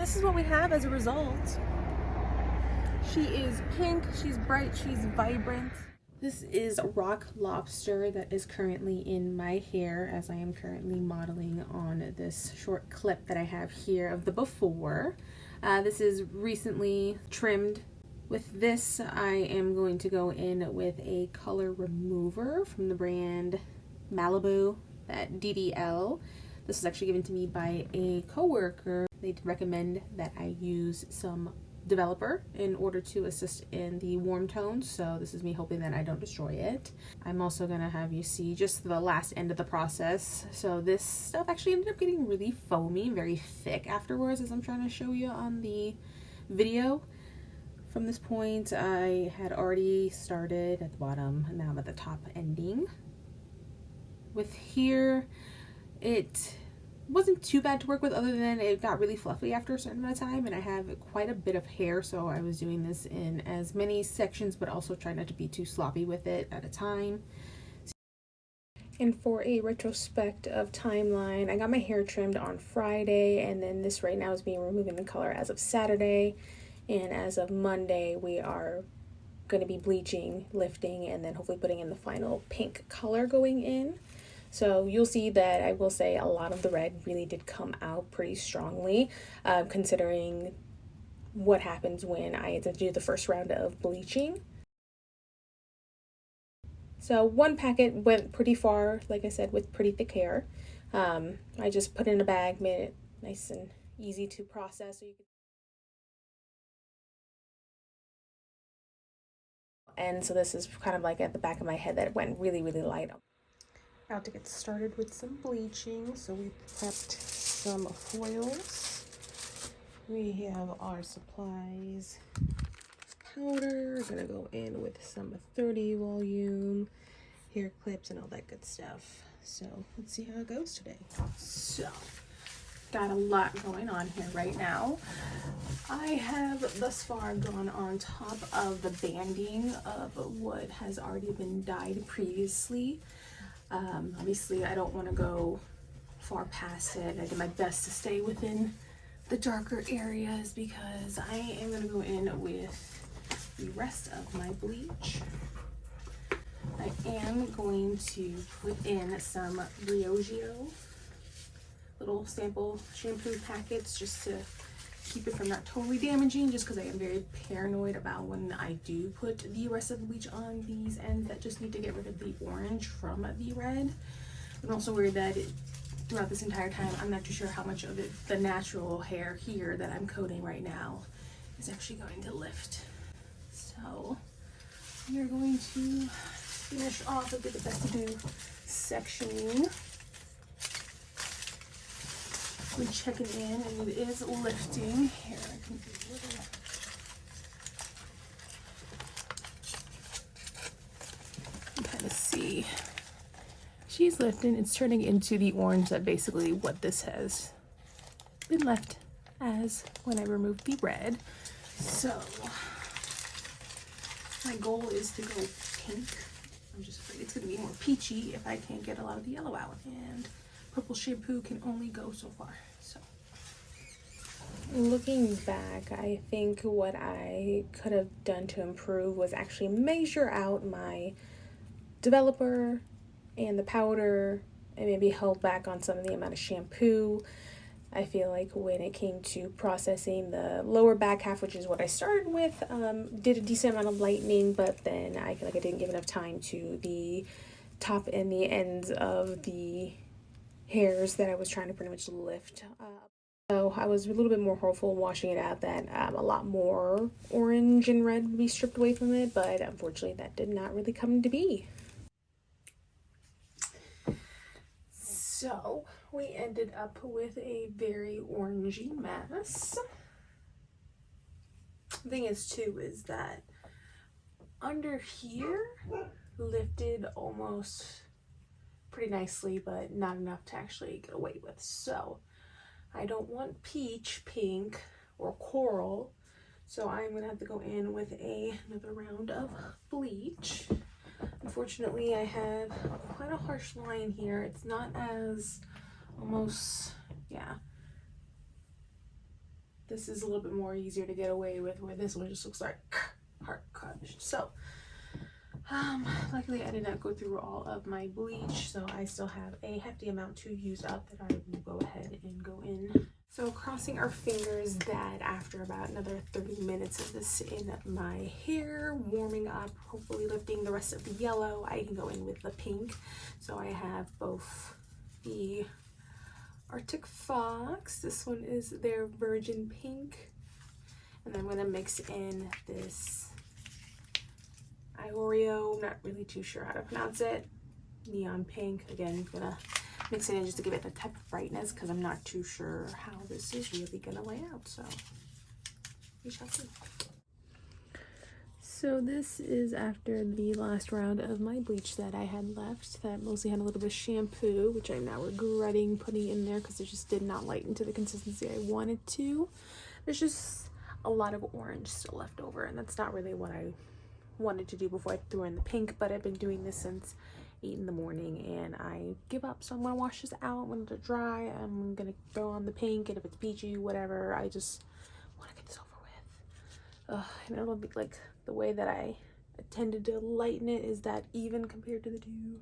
this is what we have as a result. She is pink, she's bright, she's vibrant. This is rock lobster that is currently in my hair as I am currently modeling on this short clip that I have here of the before. This is recently trimmed. With this, I am going to go in with a color remover from the brand Malibu, that DDL. This was actually given to me by a coworker. They recommend that I use some developer in order to assist in the warm tones, so this is me hoping that I don't destroy it. I'm also gonna have you see just the last end of the process. So this stuff actually ended up getting really foamy, very thick afterwards, as I'm trying to show you on the video. From this point, I had already started at the bottom, and now I'm at the top ending. With here, it wasn't too bad to work with, other than it got really fluffy after a certain amount of time, and I have quite a bit of hair, so I was doing this in as many sections, but also trying not to be too sloppy with it at a time. And for a retrospect of timeline, I got my hair trimmed on Friday, and then this right now is me removing the color as of Saturday, and as of Monday we are going to be bleaching, lifting, and then hopefully putting in the final pink color going in. So you'll see that I will say a lot of the red really did come out pretty strongly, considering what happens when I had to do the first round of bleaching. So one packet went pretty far, like I said, with pretty thick hair. I just put it in a bag, made it nice and easy to process. So you could... And so this is kind of like at the back of my head that it went really, really light. About to get started with some bleaching, so we prepped some foils. We have our supplies. Powder, we're gonna go in with some 30 volume, hair clips, and all that good stuff. So let's see how it goes today. So, got a lot going on here right now. I have thus far gone on top of the banding of what has already been dyed previously. Obviously I don't want to go far past it. I did my best to stay within the darker areas because I am going to go in with the rest of my bleach. I am going to put in some Briogeo little sample shampoo packets just to keep it from not totally damaging, just because I am very paranoid about when I do put the rest of the bleach on these ends that just need to get rid of the orange from the red. I'm also worried that throughout this entire time, I'm not too sure how much of it, the natural hair here that I'm coating right now, is actually going to lift. So we're going to finish off with the best to do sectioning. We're checking in, and it is lifting. Here, I can do a little. You kind of see. She's lifting. It's turning into the orange that basically what this has been left as when I removed the red. So my goal is to go pink. I'm just afraid it's going to be more peachy if I can't get a lot of the yellow out. And purple shampoo can only go so far. So looking back, I think what I could have done to improve was actually measure out my developer and the powder and maybe held back on some of the amount of shampoo. I feel like when it came to processing the lower back half, which is what I started with, did a decent amount of lightening, but then I feel like I didn't give enough time to the top and the ends of the hairs that I was trying to pretty much lift up. So I was a little bit more hopeful washing it out that a lot more orange and red would be stripped away from it, but unfortunately that did not really come to be. So we ended up with a very orangey mess. The thing is too is that under here lifted almost pretty nicely, but not enough to actually get away with. So I don't want peach, pink, or coral, so I'm gonna have to go in with another round of bleach. Unfortunately, I have quite a harsh line here. It's not as almost, yeah, this is a little bit more easier to get away with, where this one just looks like heart cut. So luckily I did not go through all of my bleach, so I still have a hefty amount to use up that I will go ahead and go in. So crossing our fingers that after about another 30 minutes of this in my hair, warming up, hopefully lifting the rest of the yellow, I can go in with the pink. So I have both the Arctic Fox, this one is their Virgin Pink, and I'm going to mix in this Iroiro, not really too sure how to pronounce it, Neon Pink. Again, I'm gonna mix it in just to give it the type of brightness, because I'm not too sure how this is really gonna lay out, so we shall see. So this is after the last round of my bleach that I had left, that mostly had a little bit of shampoo, which I'm now regretting putting in there because it just did not lighten to the consistency I wanted to. There's just a lot of orange still left over, and that's not really what I wanted to do before I threw in the pink, but I've been doing this since 8 in the morning and I give up, so I'm gonna wash this out when it's dry. I'm gonna throw on the pink, and if it's peachy, whatever, I just want to get this over with. And I don't think like the way that I tended to lighten it is that even compared to the two.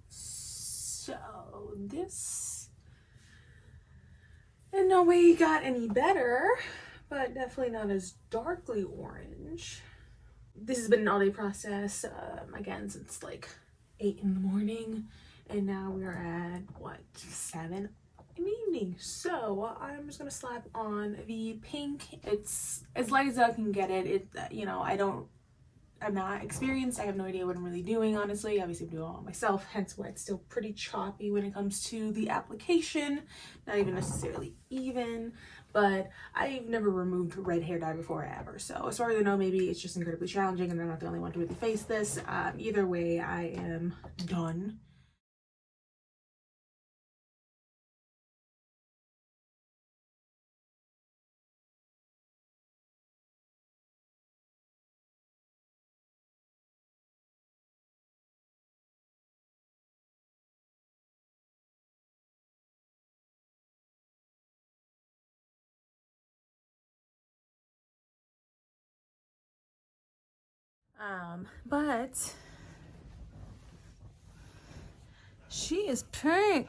So this in no way got any better, but definitely not as darkly orange. This has been an all-day process, again, since like 8 in the morning, and now we are at, what, 7 in the evening. So I'm just gonna slap on the pink. It's as light as I can get it. You know, I'm not experienced. I have no idea what I'm really doing, honestly. Obviously, I'm doing it all myself, hence why it's still pretty choppy when it comes to the application. Not even necessarily even, but I've never removed red hair dye before ever. So as far as I know, maybe it's just incredibly challenging and I'm not the only one to really face this. Either way, I am done. But she is pink.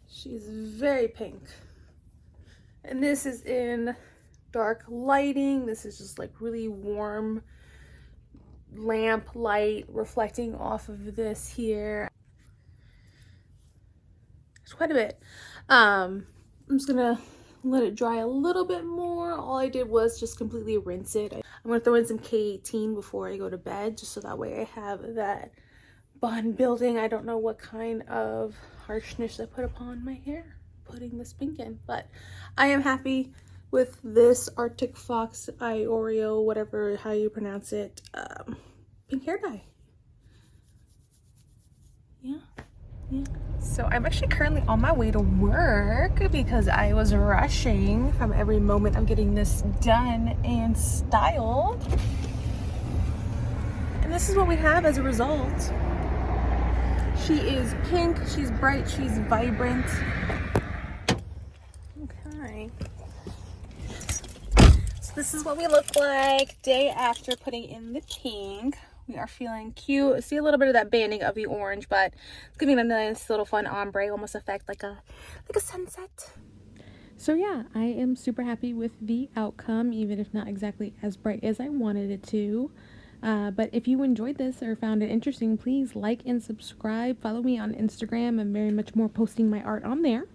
She's very pink. And this is in dark lighting. This is just like really warm lamp light reflecting off of this here. It's quite a bit. I'm just gonna let it dry a little bit more. All I did was just completely rinse it. I'm gonna throw in some K18 before I go to bed, just so that way I have that bond building. I don't know what kind of harshness I put upon my hair putting this pink in, but I am happy with this Arctic Fox Iroiro, whatever how you pronounce it, pink hair dye. Yeah. So I'm actually currently on my way to work because I was rushing from every moment of getting this done and styled. And this is what we have as a result. She is pink, she's bright, she's vibrant. Okay. So this is what we look like day after putting in the pink. We are feeling cute. See a little bit of that banding of the orange, but it's giving a nice little fun ombre almost effect, like a sunset. So yeah, I am super happy with the outcome, even if not exactly as bright as I wanted it to. But if you enjoyed this or found it interesting, please like and subscribe. Follow me on Instagram. I'm very much more posting my art on there.